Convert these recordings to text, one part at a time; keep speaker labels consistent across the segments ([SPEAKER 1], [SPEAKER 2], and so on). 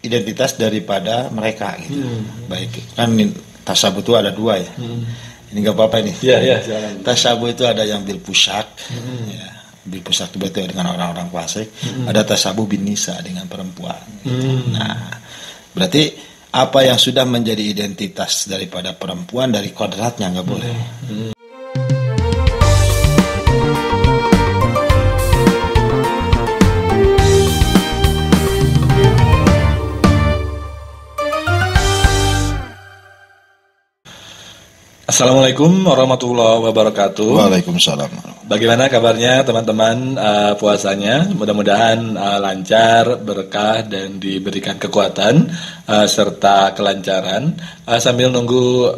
[SPEAKER 1] identitas daripada mereka gitu. Baik kan tasabuh itu ada dua ya. Ini nggak apa-apa ini.
[SPEAKER 2] Iya, silakan.
[SPEAKER 1] Tasabuh itu ada yang bil pusyak, ya. Bil pusyak itu berarti dengan orang-orang fasik. Ada tasabuh bin nisa dengan perempuan. Gitu. Nah, berarti apa yang sudah menjadi identitas daripada perempuan dari kodratnya nggak boleh.
[SPEAKER 2] Assalamualaikum warahmatullahi wabarakatuh.
[SPEAKER 1] Waalaikumsalam.
[SPEAKER 2] Bagaimana kabarnya teman-teman puasanya? Mudah-mudahan lancar, berkah, dan diberikan kekuatan serta kelancaran. Sambil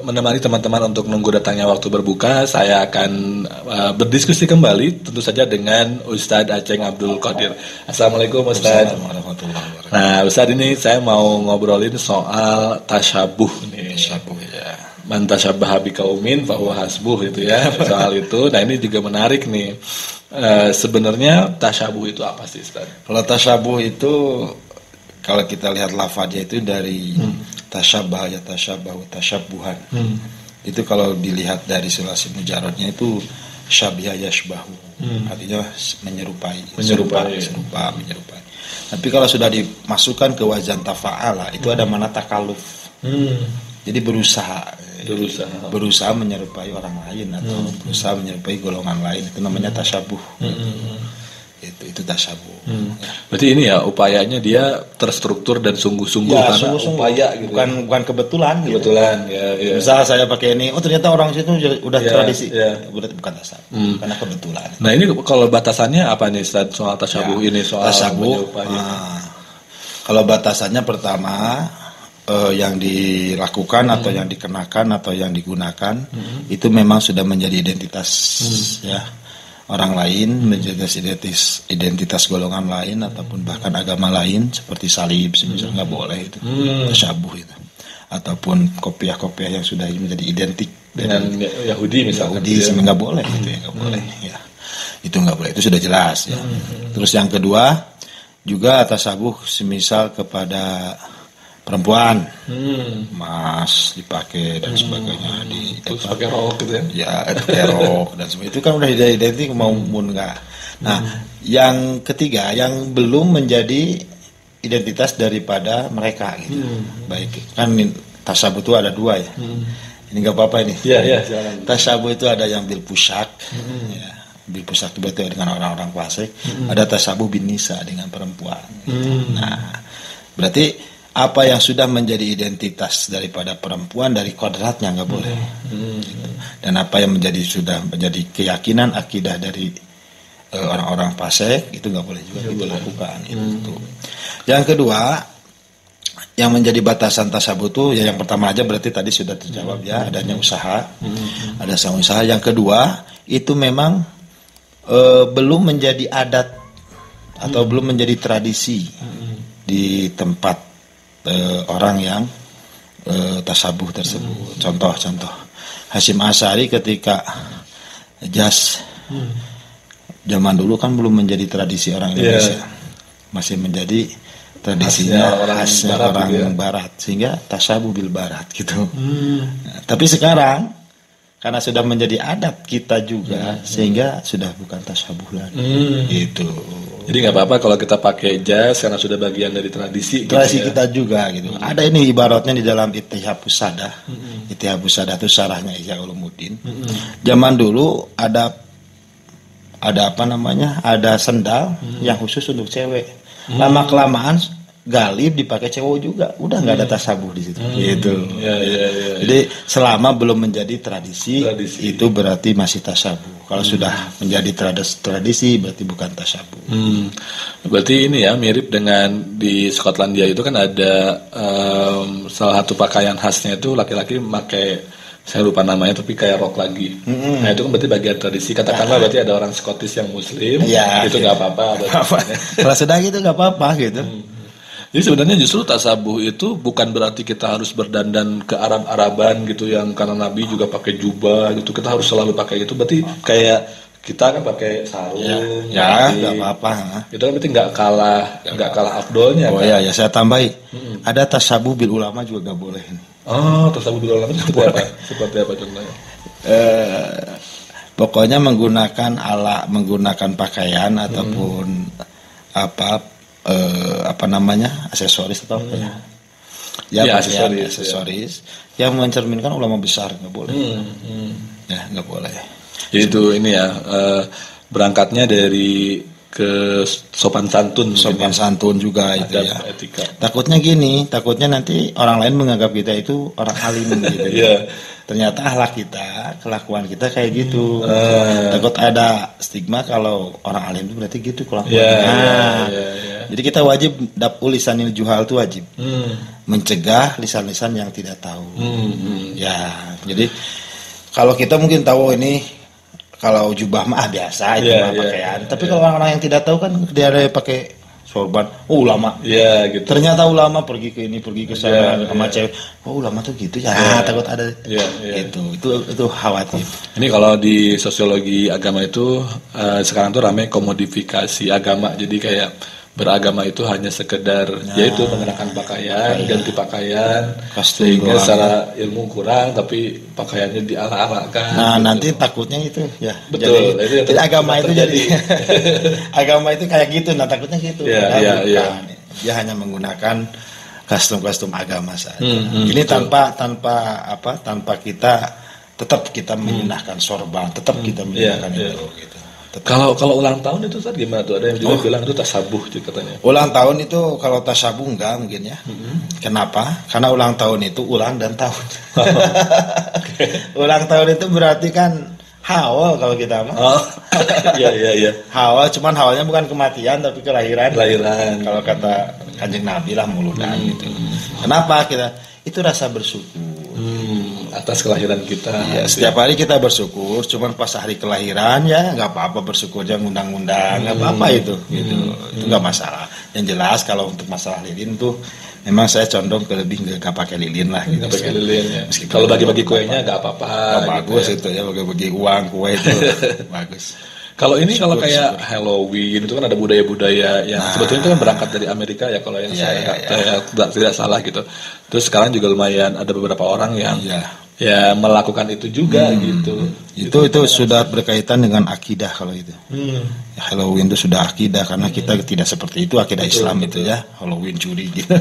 [SPEAKER 2] menemani teman-teman untuk nunggu datangnya waktu berbuka, saya akan berdiskusi kembali tentu saja dengan Ustadz Aceng Abdul Qadir. Assalamualaikum Ustadz. Nah Ustadz, ini saya mau ngobrolin soal tasyabuh nih.
[SPEAKER 1] Tasyabuh ya.
[SPEAKER 2] Man tashabbaha biqaumin fahuwa hasbuh itu ya, soal itu. Nah ini juga menarik nih. Sebenarnya tasyabuh itu apa sih Ustaz?
[SPEAKER 1] Kalau tasyabuh itu kalau kita lihat lafadznya itu dari tasyabbaha ya tasyabahu tasyabuhan. Itu kalau dilihat dari sulasi mujaradnya itu syabiha yashbahu. Artinya menyerupai. Tapi kalau sudah dimasukkan ke wazan tafa'ala itu ada mana takaluf. Jadi berusaha menyerupai orang lain atau berusaha menyerupai golongan lain, itu namanya tasyabuh. Itu tasyabuh.
[SPEAKER 2] Berarti ini ya upayanya dia terstruktur dan sungguh-sungguh
[SPEAKER 1] ya,
[SPEAKER 2] karena upaya gitu.
[SPEAKER 1] Bukan kebetulan.
[SPEAKER 2] Kebetulan ya.
[SPEAKER 1] Misalnya saya pakai ini, ternyata orang situ udah tradisi.
[SPEAKER 2] Berarti
[SPEAKER 1] bukan tasyabuh, karena kebetulan.
[SPEAKER 2] Nah ini kalau batasannya apa nih Ustaz soal tasyabuh ini soal
[SPEAKER 1] tasyabuh? Kalau batasannya pertama yang dilakukan atau yang dikenakan atau yang digunakan itu memang sudah menjadi identitas ya orang lain, menjadi identitas golongan lain ataupun bahkan agama lain seperti salib misalnya nggak boleh itu tasyabuh itu, ataupun kopiah-kopiah yang sudah menjadi identik
[SPEAKER 2] dengan Yahudi misalnya
[SPEAKER 1] nggak boleh itu ya, nggak boleh ya, itu nggak boleh, itu sudah jelas ya. Terus yang kedua juga tasyabuh semisal kepada perempuan, emas dipakai dan sebagainya
[SPEAKER 2] terus pakai rok gitu
[SPEAKER 1] ya pakai rok dan sebagainya, itu kan udah identik maupun enggak. Nah, yang ketiga yang belum menjadi identitas daripada mereka gitu. Baik kan tasyabuh itu ada dua ya. Ini nggak apa-apa ini.
[SPEAKER 2] Iya, silakan.
[SPEAKER 1] Tasyabuh itu ada yang bil pusyak, ya. Bil pusyak itu berarti dengan orang-orang fasik. Ada tasyabuh bin nisa dengan perempuan. Gitu. Nah, berarti apa yang sudah menjadi identitas daripada perempuan dari kodratnya nggak boleh. Gitu. Dan apa yang sudah menjadi keyakinan akidah dari orang-orang fasik itu nggak boleh juga dilakukan. Itu. Yang kedua, yang menjadi batasan tasyabuh itu ya yang pertama aja berarti tadi sudah terjawab ya, adanya usaha, ada sang usaha. Yang kedua itu memang belum menjadi adat atau belum menjadi tradisi di tempat orang yang tasyabuh tersebut. Contoh Hasyim Asy'ari ketika jas zaman dulu kan belum menjadi tradisi orang Indonesia, masih menjadi tradisinya khasnya orang Barat, sehingga tasyabuh bil Barat gitu. Nah, tapi sekarang karena sudah menjadi adat kita juga, sehingga sudah bukan tasyabuh lagi. Gitu.
[SPEAKER 2] Jadi nggak apa-apa kalau kita pakai jas karena sudah bagian dari tradisi
[SPEAKER 1] gitu ya? Kita juga gitu. Ada ini ibaratnya di dalam Ittihabus Sadah. Ittihabus Sadah itu syarahnya Ihya Ulumuddin. Zaman dulu ada apa namanya? Ada sendal yang khusus untuk cewek. Lama kelamaan galib dipakai cowok juga, udah nggak ada tasyabuh di situ. Gitu.
[SPEAKER 2] Ya.
[SPEAKER 1] Jadi selama belum menjadi tradisi itu berarti masih tasyabuh. Kalau sudah menjadi tradisi berarti bukan tasyabuh.
[SPEAKER 2] Berarti ini ya mirip dengan di Skotlandia itu kan ada salah satu pakaian khasnya itu laki-laki pakai, saya lupa namanya tapi kayak rok lagi. Nah itu kan berarti bagian tradisi. Katakanlah berarti ada orang Scottish yang Muslim, itu nggak apa-apa.
[SPEAKER 1] Kalau sudah gitu nggak apa-apa gitu.
[SPEAKER 2] Jadi sebenarnya justru tasyabuh itu bukan berarti kita harus berdandan ke Arab-Araban gitu, yang karena Nabi juga pakai jubah gitu, kita harus selalu pakai itu. Berarti kayak kita kan pakai sarung,
[SPEAKER 1] nggak apa-apa.
[SPEAKER 2] Itu kan berarti nggak kalah afdolnya.
[SPEAKER 1] Oh kan? Ya saya tambahi. Ada tasabuh bil ulama juga nggak boleh nih.
[SPEAKER 2] Oh, tasabuh bil ulama itu apa? Seperti apa contohnya?
[SPEAKER 1] Pokoknya menggunakan pakaian ataupun apa namanya, aksesoris atau apa ya? Ya, aksesoris yang mencerminkan ulama besar, nggak boleh. Ya, nggak boleh.
[SPEAKER 2] Itu ini ya, berangkatnya dari ke sopan santun
[SPEAKER 1] juga itu ya.
[SPEAKER 2] Etika.
[SPEAKER 1] Takutnya nanti orang lain menganggap kita itu orang alim gitu.
[SPEAKER 2] Yeah.
[SPEAKER 1] Ternyata akhlak kita, kelakuan kita kayak gitu. Takut ada stigma kalau orang alim itu berarti gitu kelakuannya. Jadi kita wajib lisanil juhal itu wajib. Mencegah lisan-lisan yang tidak tahu. Ya, jadi kalau kita mungkin tahu ini, kalau jubah mah biasa itu pakaian. Tapi kalau orang-orang yang tidak tahu kan dia ada pakai sorban, ulama.
[SPEAKER 2] Gitu.
[SPEAKER 1] Ternyata ulama pergi ke ini, pergi ke sana sama cewek. Oh, ulama tuh gitu ya. Takut ada. Itu khawatir.
[SPEAKER 2] Ini kalau di sosiologi agama itu sekarang tuh ramai komodifikasi agama. Jadi kayak beragama itu hanya sekedar yaitu mengenakan pakaian, ganti pakaian, sehingga secara ilmu kurang tapi pakaiannya diala-alakan.
[SPEAKER 1] Nah, nanti takutnya itu ya.
[SPEAKER 2] Betul.
[SPEAKER 1] Jadi agama itu jadi agama itu kayak gitu. Nah, takutnya gitu. Dia hanya menggunakan kostum agama saja. Ini tanpa kita tetap kita menggunakan sorban, tetap kita menggunakan itu gitu.
[SPEAKER 2] Kalau ulang tahun itu Ustaz gimana tuh? Ada yang juga bilang itu tasabuh katanya.
[SPEAKER 1] Ulang tahun itu kalau tasabuh enggak mungkin ya. Kenapa? Karena ulang tahun itu ulang dan tahun. Ulang tahun itu berarti kan haul kalau kita mah.
[SPEAKER 2] Iya.
[SPEAKER 1] Haul, cuman haulnya bukan kematian tapi kelahiran. Kalau kata Kanjeng Nabi lah muludan gitu. Kenapa kita? Itu rasa bersyukur.
[SPEAKER 2] Atas kelahiran kita.
[SPEAKER 1] Ya, setiap hari kita bersyukur, cuman pas hari kelahiran ya nggak apa-apa bersyukur aja ngundang-ngundang, nggak apa-apa itu, gitu. Itu nggak masalah. Yang jelas kalau untuk masalah lilin tuh, memang saya condong ke lebih nggak pakai lilin lah. Gitu.
[SPEAKER 2] Nggak pakai lilin ya. Kalau bagi-bagi kuenya nggak apa-apa.
[SPEAKER 1] Bagus gitu ya, bagi-bagi uang kue itu bagus.
[SPEAKER 2] Kalau kayak Halloween itu kan ada budaya-budaya yang sebetulnya itu kan berangkat dari Amerika ya kalau yang saya tidak salah gitu. Terus sekarang juga lumayan ada beberapa orang yang melakukan itu juga gitu.
[SPEAKER 1] Itu sudah berkaitan dengan akidah kalau itu. Halloween itu sudah akidah karena kita tidak seperti itu akidah Islam itu ya. Halloween curi gitu.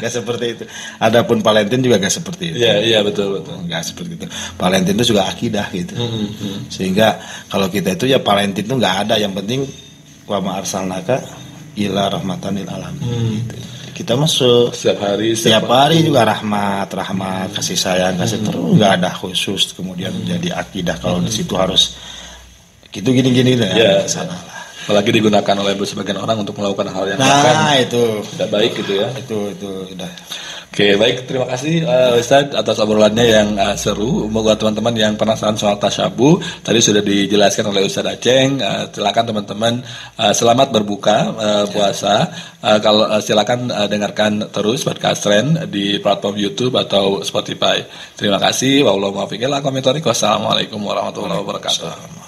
[SPEAKER 1] Gak seperti itu. Adapun Valentine juga gak seperti itu.
[SPEAKER 2] Iya betul.
[SPEAKER 1] Gak seperti itu. Valentine itu juga akidah gitu. Sehingga kalau kita itu ya Valentine itu gak ada, yang penting wa ma arsalnaka ila rahmatan lil alamin gitu. Kita masuk setiap hari juga rahmat kasih sayang kasih terus, nggak ada khusus kemudian jadi akidah kalau di situ harus gitu gini lah sana lah.
[SPEAKER 2] Apalagi digunakan oleh sebagian orang untuk melakukan hal yang
[SPEAKER 1] itu
[SPEAKER 2] tidak baik gitu ya.
[SPEAKER 1] Itu udah.
[SPEAKER 2] Oke, baik, terima kasih Ustadz atas obrolannya yang seru. Buat teman-teman yang penasaran soal tasyabuh, tadi sudah dijelaskan oleh Ustadz Aceng. Silakan teman-teman selamat berbuka puasa. Kalau silakan dengarkan terus podcast Tren di platform YouTube atau Spotify. Terima kasih. Wassalamualaikum warahmatullahi wabarakatuh.